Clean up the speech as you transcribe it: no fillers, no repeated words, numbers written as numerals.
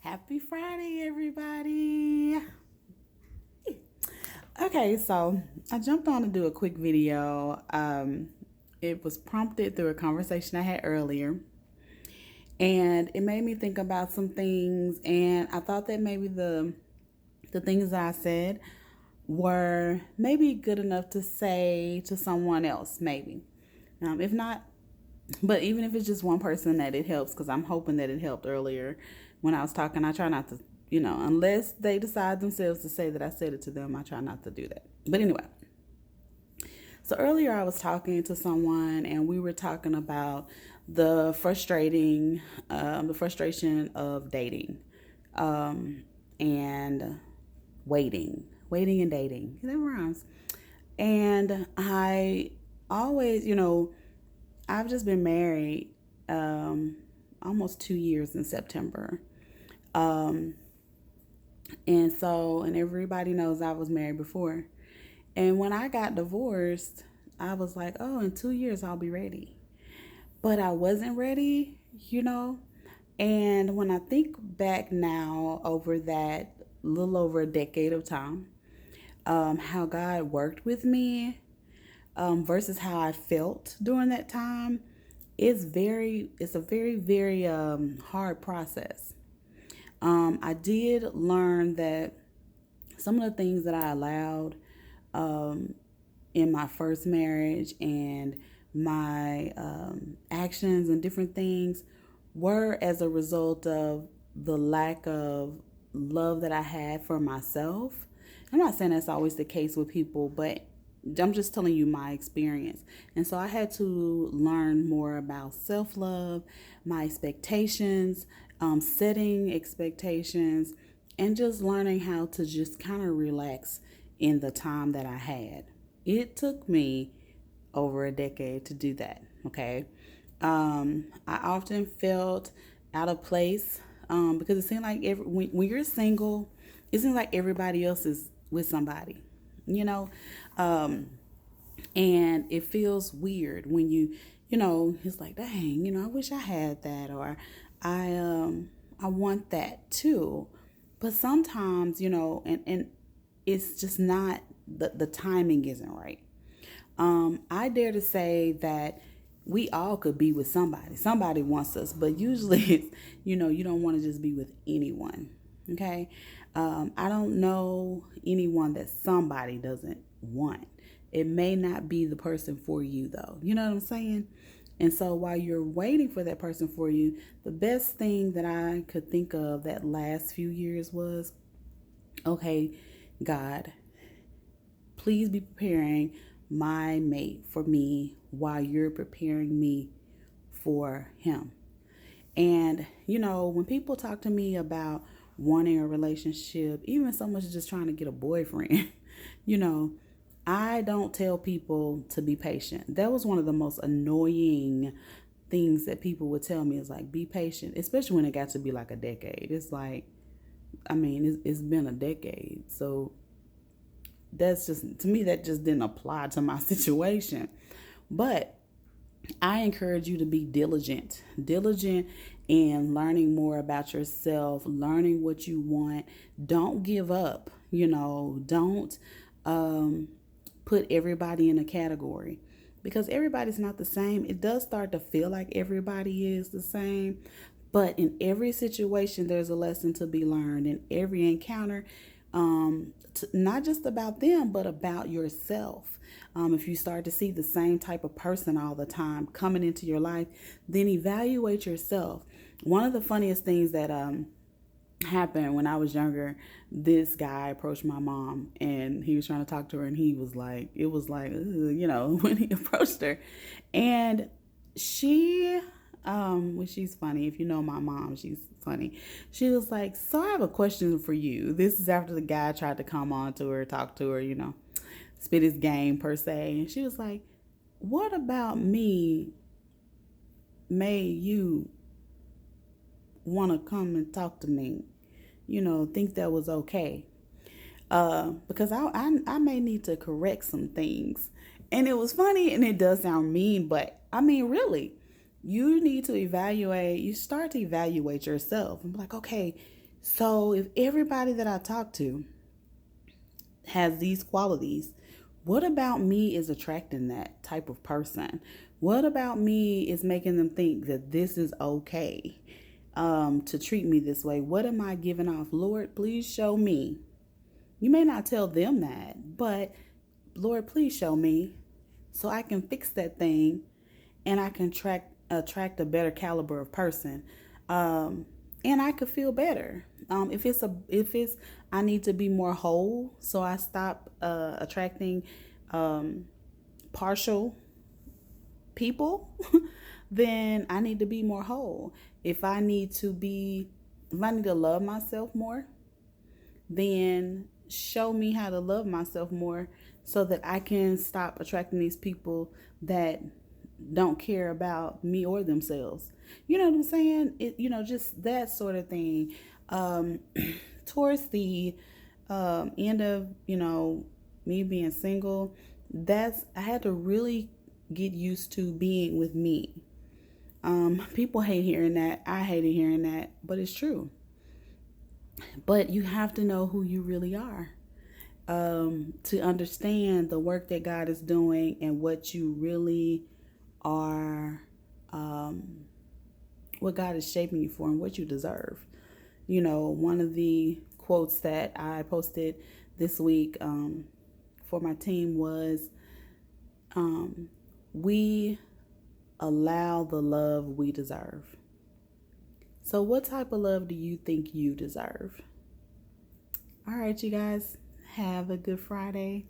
Happy Friday, everybody. Okay, so I jumped on to do a quick video. It was prompted through a conversation I had earlier, and it made me think about some things. And I thought that maybe the things I said were maybe good enough to say to someone else, maybe. If not, but even if it's just one person that it helps, because I'm hoping that it helped earlier when I was talking. I try not to, unless they decide themselves to say that I said it to them, I try not to do that. But anyway, so earlier I was talking to someone and we were talking about the frustration of dating, and waiting and dating. That rhymes. And I always, I've just been married almost 2 years in September. Um, and everybody knows I was married before. And when I got divorced, I was like, oh, in 2 years I'll be ready. But I wasn't ready, you know? And when I think back now over that little over a decade of time, how God worked with me, versus how I felt during that time, it's a very hard process. I did learn that some of the things that I allowed um, in my first marriage and my actions and different things were as a result of the lack of love that I had for myself. I'm not saying that's always the case with people, but I'm just telling you my experience. And so I had to learn more about self love, my expectations, setting expectations, and just learning how to just kind of relax in the time that I had. It took me over a decade to do that. Okay. I often felt out of place, because it seemed like when you're single, it seems like everybody else is with somebody, you know? Um, and it feels weird when it's like, dang, I wish I had that, or I want that too. But sometimes, and it's just not, the timing isn't right. I dare to say that we all could be with somebody. Somebody wants us, but usually it's, you don't want to just be with anyone. Okay. I don't know anyone that somebody doesn't want. It may not be the person for you, though. You know what I'm saying? And so while you're waiting for that person for you, the best thing that I could think of that last few years was, okay, God, please be preparing my mate for me while you're preparing me for him. And, when people talk to me about wanting a relationship, even so much as just trying to get a boyfriend, you know, I don't tell people to be patient. That was one of the most annoying things that people would tell me, is like, be patient, especially when it got to be like a decade. It's like, it's been a decade. So that's just, to me, that just didn't apply to my situation. But I encourage you to be diligent in learning more about yourself, learning what you want. Don't give up, don't put everybody in a category, because everybody's not the same. It does start to feel like everybody is the same, but in every situation, there's a lesson to be learned. In every encounter, not just about them, but about yourself. If you start to see the same type of person all the time coming into your life, then evaluate yourself. One of the funniest things that happened when I was younger, this guy approached my mom and he was trying to talk to her, and he was like, it was like, when he approached her. And she, well, she's funny. If you know my mom, she's funny. She was like, so I have a question for you. This is after the guy tried to come on to her, talk to her, spit his game per se. And she was like, what about me made you want to come and talk to me? Think that was okay? Because I may need to correct some things. And it was funny, and it does sound mean, but really, you need to evaluate. You start to evaluate yourself and be like, okay, So if everybody that I talk to has these qualities, what about me is attracting that type of person? What about me is making them think that this is okay to treat me this way? What am I giving off? Lord, please show me. You may not tell them that, but Lord, please show me so I can fix that thing and I can attract a better caliber of person. And I could feel better. If it's I need to be more whole, so I stop attracting partial people, then I need to be more whole. If I need to love myself more, then show me how to love myself more so that I can stop attracting these people that don't care about me or themselves. You know what I'm saying? Just that sort of thing. Um, Towards the end of, me being single, I had to really get used to being with me. People hate hearing that. I hated hearing that, but it's true. But you have to know who you really are, to understand the work that God is doing and what you really are, what God is shaping you for and what you deserve. One of the quotes that I posted this week for my team was, we allow the love we deserve. So, what type of love do you think you deserve? All right, you guys, have a good Friday.